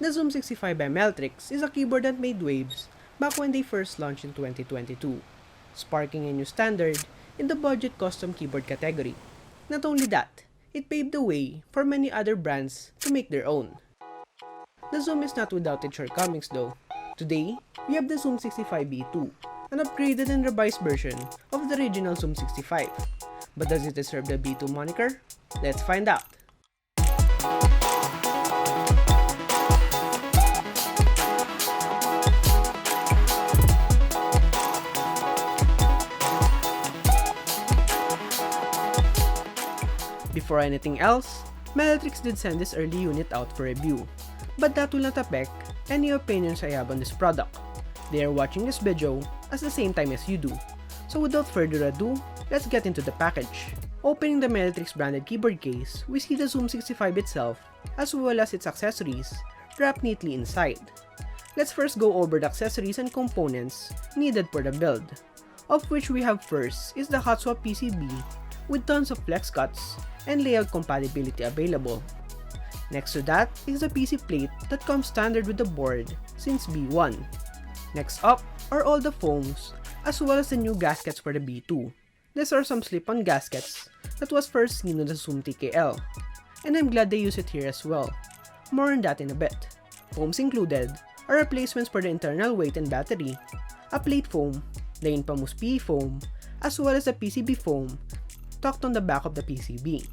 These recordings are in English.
The Zoom65 by Meletrix is a keyboard that made waves back when they first launched in 2022, sparking a new standard in the budget custom keyboard category. Not only that, it paved the way for many other brands to make their own. The Zoom is not without its shortcomings though. Today, we have the Zoom65 V2, an upgraded and revised version of the original Zoom65. But does it deserve the V2 moniker? Let's find out! Before anything else, Meletrix did send this early unit out for review, but that will not affect any opinions I have on this product. They are watching this video at the same time as you do. So without further ado, let's get into the package. Opening the Meletrix branded keyboard case, we see the Zoom65 itself as well as its accessories wrapped neatly inside. Let's first go over the accessories and components needed for the build, of which we have first is the hot swap PCB with tons of flex cuts and layout compatibility available. Next to that is the PC plate that comes standard with the board since B1. Next up are all the foams as well as the new gaskets for the B2. These are some slip-on gaskets that was first seen on the Zoom TKL, and I'm glad they use it here as well. More on that in a bit. Foams included are replacements for the internal weight and battery, a plate foam, the infamous PE foam, as well as the PCB foam tucked on the back of the PCB.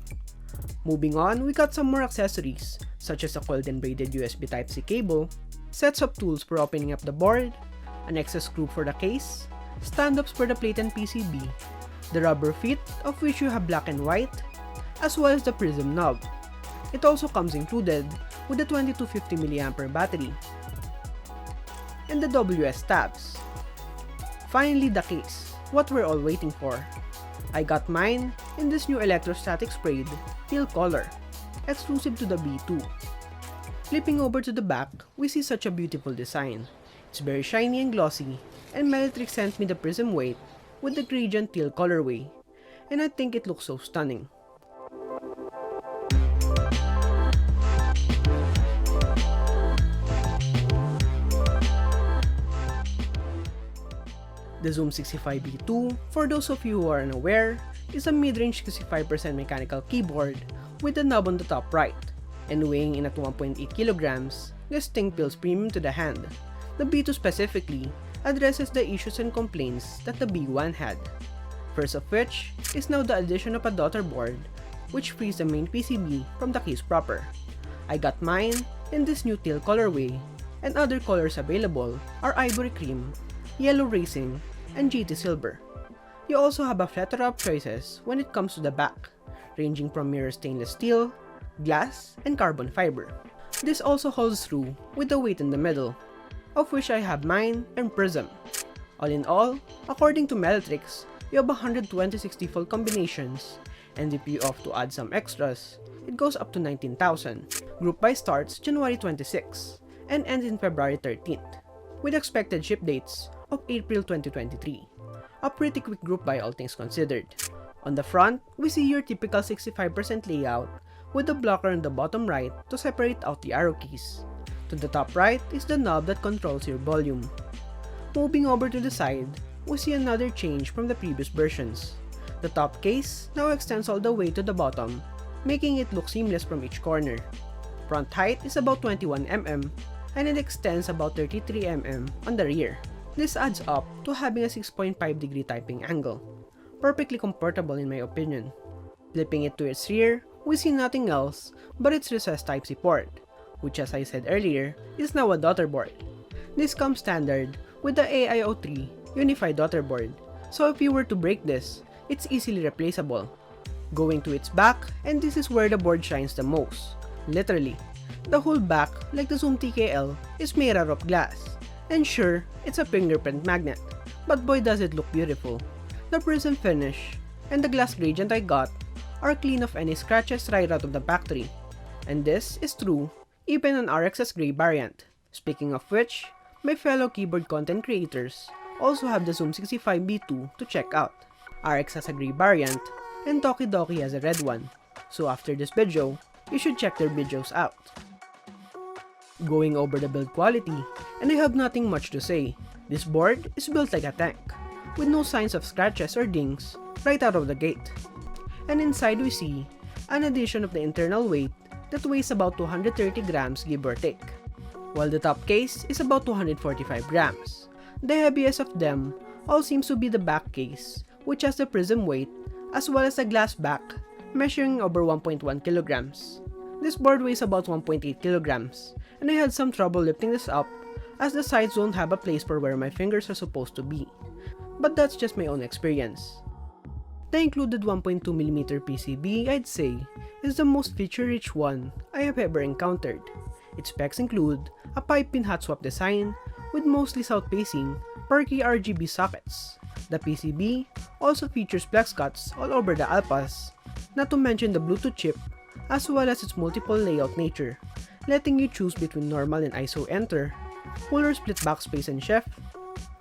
Moving on, we got some more accessories such as a coiled and braided USB Type-C cable, sets of tools for opening up the board, an extra screw for the case, stand-ups for the plate and PCB, the rubber feet of which you have black and white, as well as the Prism knob. It also comes included with the 2250 mAh battery and the WS tabs. Finally, the case, what we're all waiting for. I got mine in this new electrostatic sprayed teal color, exclusive to the B2. Flipping over to the back, we see such a beautiful design. It's very shiny and glossy, and Meletrix sent me the Prism weight with the gradient teal colorway, and I think it looks so stunning. The Zoom65 V2, for those of you who are unaware, is a mid-range 65% mechanical keyboard with a knob on the top right, and weighing in at 1.8 kilograms, this thing feels premium to the hand. The B2 specifically addresses the issues and complaints that the B1 had. First of which is now the addition of a daughter board, which frees the main PCB from the case proper. I got mine in this new teal colorway, and other colors available are ivory cream, yellow racing, and GT silver. You also have a plethora of choices when it comes to the back, ranging from mirror stainless steel, glass, and carbon fiber. This also holds true with the weight in the middle, of which I have mine and Prism. All in all, according to Meletrix, you have 120/60 fold combinations, and if you opt to add some extras, it goes up to 19,000. Group buy starts January 26 and ends in February 13th, with expected ship dates of April 2023. A pretty quick group buy all things considered. On the front, we see your typical 65% layout with the blocker on the bottom right to separate out the arrow keys. To the top right is the knob that controls your volume. Moving over to the side, we see another change from the previous versions. The top case now extends all the way to the bottom, making it look seamless from each corner. Front height is about 21 mm, and it extends about 33 mm on the rear. This adds up to having a 6.5 degree typing angle. Perfectly comfortable in my opinion. Flipping it to its rear, we see nothing else but its recessed Type-C port, which as I said earlier, is now a daughter board. This comes standard with the AIO3 unified daughter board, so if you were to break this, it's easily replaceable. Going to its back, and this is where the board shines the most. Literally, the whole back, like the Zoom TKL, is made out of glass. And sure, it's a fingerprint magnet, but boy does it look beautiful. The Prism finish and the glass gradient I got are clean of any scratches right out of the factory. And this is true even on RX's gray variant. Speaking of which, my fellow keyboard content creators also have the Zoom65 V2 to check out. RX has a gray variant, and Tokidoki has a red one, so after this video, you should check their videos out. Going over the build quality, and I have nothing much to say. This board is built like a tank, with no signs of scratches or dings right out of the gate. And inside we see an addition of the internal weight that weighs about 230 grams give or take, while the top case is about 245 grams. The heaviest of them all seems to be the back case, which has the Prism weight, as well as the glass back, measuring over 1.1 kilograms. This board weighs about 1.8 kilograms, and I had some trouble lifting this up as the sides don't have a place for where my fingers are supposed to be. But that's just my own experience. The included 1.2mm PCB, I'd say, is the most feature-rich one I have ever encountered. Its specs include a 5-pin hot swap design with mostly south-facing, perky RGB sockets. The PCB also features flex cuts all over the alpas, not to mention the Bluetooth chip, as well as its multiple layout nature, letting you choose between normal and ISO enter, fuller split backspace and chef,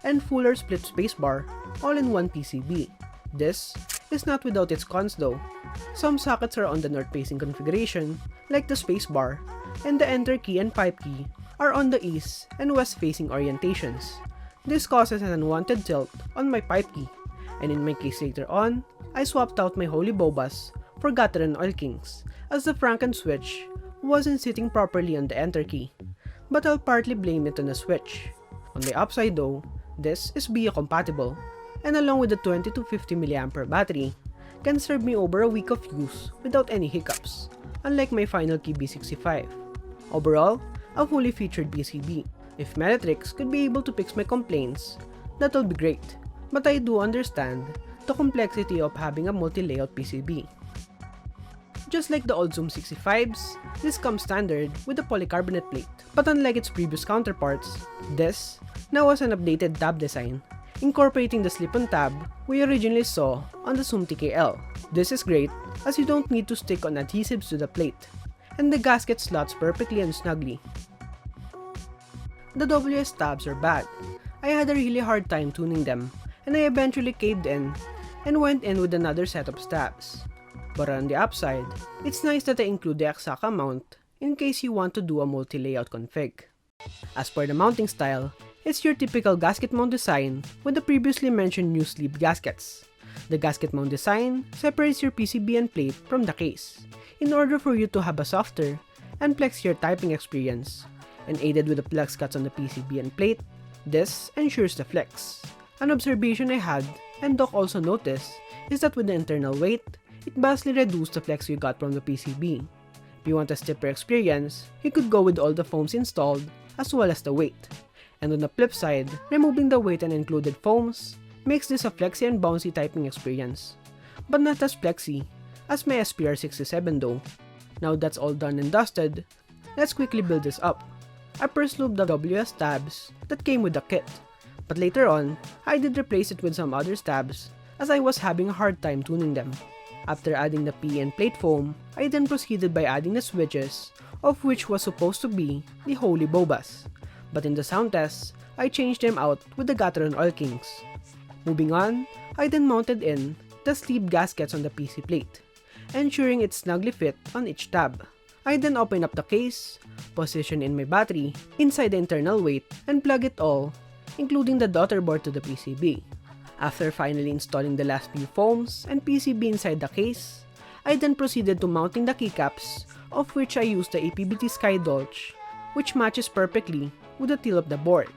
and fuller split spacebar, all in one PCB. This is not without its cons though. Some sockets are on the north-facing configuration, like the spacebar, and the enter key and pipe key are on the east and west-facing orientations. This causes an unwanted tilt on my pipe key, and in my case later on, I swapped out my holy bobas for gutter and oil kings, as the Franken switch wasn't sitting properly on the enter key, but I'll partly blame it on the switch. On the upside though, this is BIA compatible, and along with the 20 to 50 mAh battery, can serve me over a week of use without any hiccups, unlike my final key B65. Overall, a fully featured PCB. If Meletrix could be able to fix my complaints, that'll be great, but I do understand the complexity of having a multi-layout PCB. Just like the old Zoom65s, this comes standard with a polycarbonate plate, but unlike its previous counterparts, this now has an updated tab design, incorporating the slip-on tab we originally saw on the Zoom TKL. This is great as you don't need to stick on adhesives to the plate, and the gasket slots perfectly and snugly. The WS tabs are bad. I had a really hard time tuning them, and I eventually caved in and went in with another set of tabs. But on the upside, it's nice that I include the Axaka mount in case you want to do a multi-layout config. As for the mounting style, it's your typical gasket mount design with the previously mentioned new sleeve gaskets. The gasket mount design separates your PCB and plate from the case, in order for you to have a softer and flexier typing experience, and aided with the flex cuts on the PCB and plate, this ensures the flex. An observation I had, and Doc also noticed, is that with the internal weight, it vastly reduced the flex you got from the PCB. If you want a stiffer experience, you could go with all the foams installed, as well as the weight. And on the flip side, removing the weight and included foams makes this a flexy and bouncy typing experience, but not as flexy as my SPR67 though. Now that's all done and dusted, let's quickly build this up. I first looped the WS tabs that came with the kit, but later on, I did replace it with some other tabs as I was having a hard time tuning them. After adding the P and plate foam, I then proceeded by adding the switches, of which was supposed to be the holy bobas, but in the sound test, I changed them out with the gutter and oil kings. Moving on, I then mounted in the sleeve gaskets on the PC plate, ensuring it snugly fit on each tab. I then open up the case, position in my battery inside the internal weight, and plug it all, including the daughter board to the PCB. After finally installing the last few foams and PCB inside the case, I then proceeded to mounting the keycaps, of which I used the APBT Sky Dolch, which matches perfectly with the tail of the board.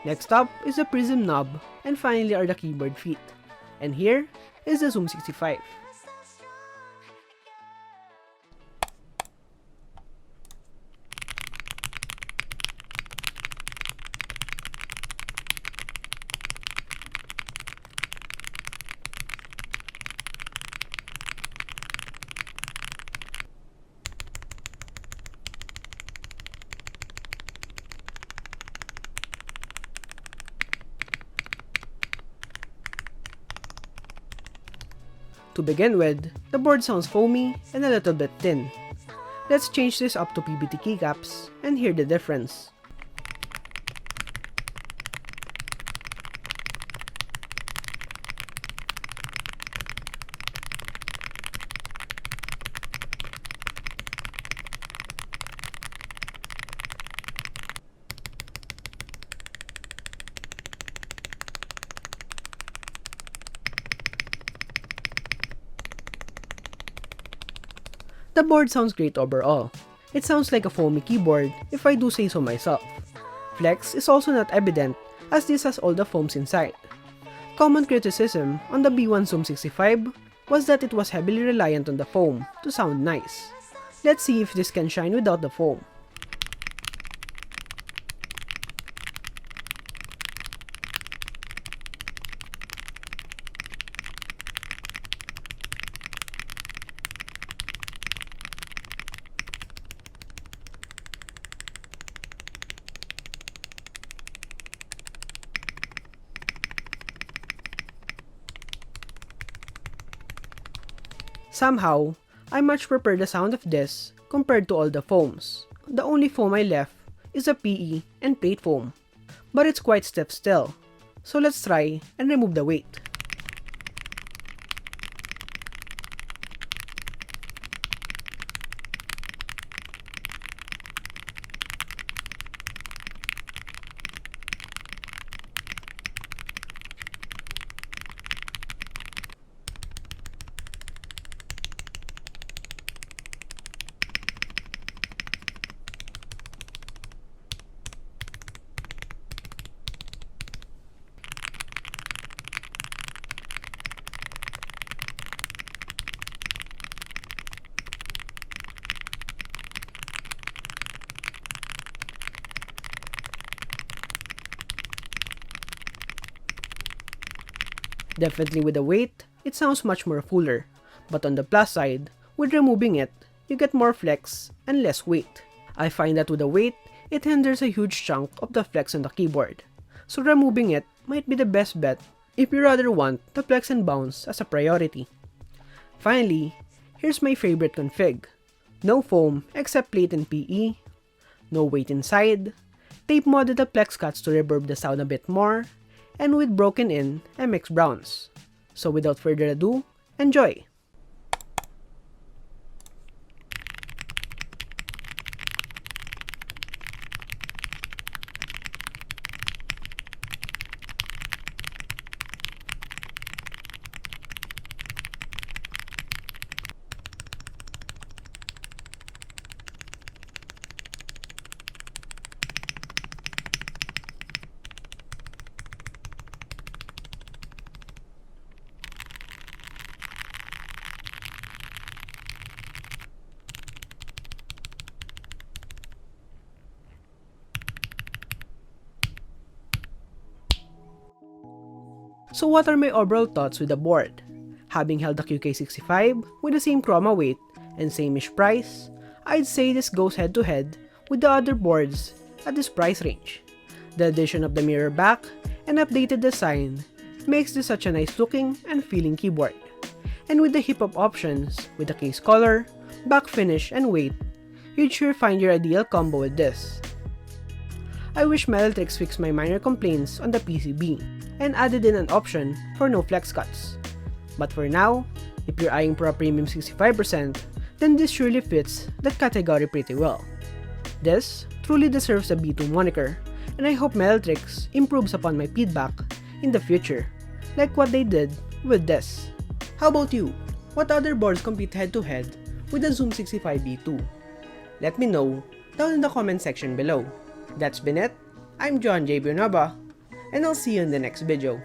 Next up is the Prism knob, and finally are the keyboard feet. And here is the Zoom65. To begin with, the board sounds foamy and a little bit thin. Let's change this up to PBT keycaps and hear the difference. The board sounds great overall. It sounds like a foamy keyboard if I do say so myself. Flex is also not evident as this has all the foams inside. Common criticism on the B1 Zoom65 was that it was heavily reliant on the foam to sound nice. Let's see if this can shine without the foam. Somehow, I much prefer the sound of this compared to all the foams. The only foam I left is a PE and plate foam, but it's quite stiff still. So let's try and remove the weight. Definitely with the weight, it sounds much more fuller, but on the plus side, with removing it, you get more flex and less weight. I find that with the weight, it hinders a huge chunk of the flex on the keyboard, so removing it might be the best bet if you rather want the flex and bounce as a priority. Finally, here's my favorite config. No foam except plate and PE, no weight inside, tape modded the flex cuts to reverb the sound a bit more, and with broken in MX browns. So without further ado, enjoy! So what are my overall thoughts with the board? Having held the QK65 with the same chroma weight and same-ish price, I'd say this goes head to head with the other boards at this price range. The addition of the mirror back and updated design makes this such a nice looking and feeling keyboard. And with the hip-hop options, with the case color, back finish, and weight, you'd sure find your ideal combo with this. I wish Meletrix fixed my minor complaints on the PCB and added in an option for no flex cuts. But for now, if you're eyeing for a premium 65%, then this surely fits that category pretty well. This truly deserves a B2 moniker, and I hope Meletrix improves upon my feedback in the future, like what they did with this. How about you? What other boards compete head-to-head with the Zoom65 V2? Let me know down in the comment section below. That's been it. I'm John J. Bionaba, and I'll see you in the next video.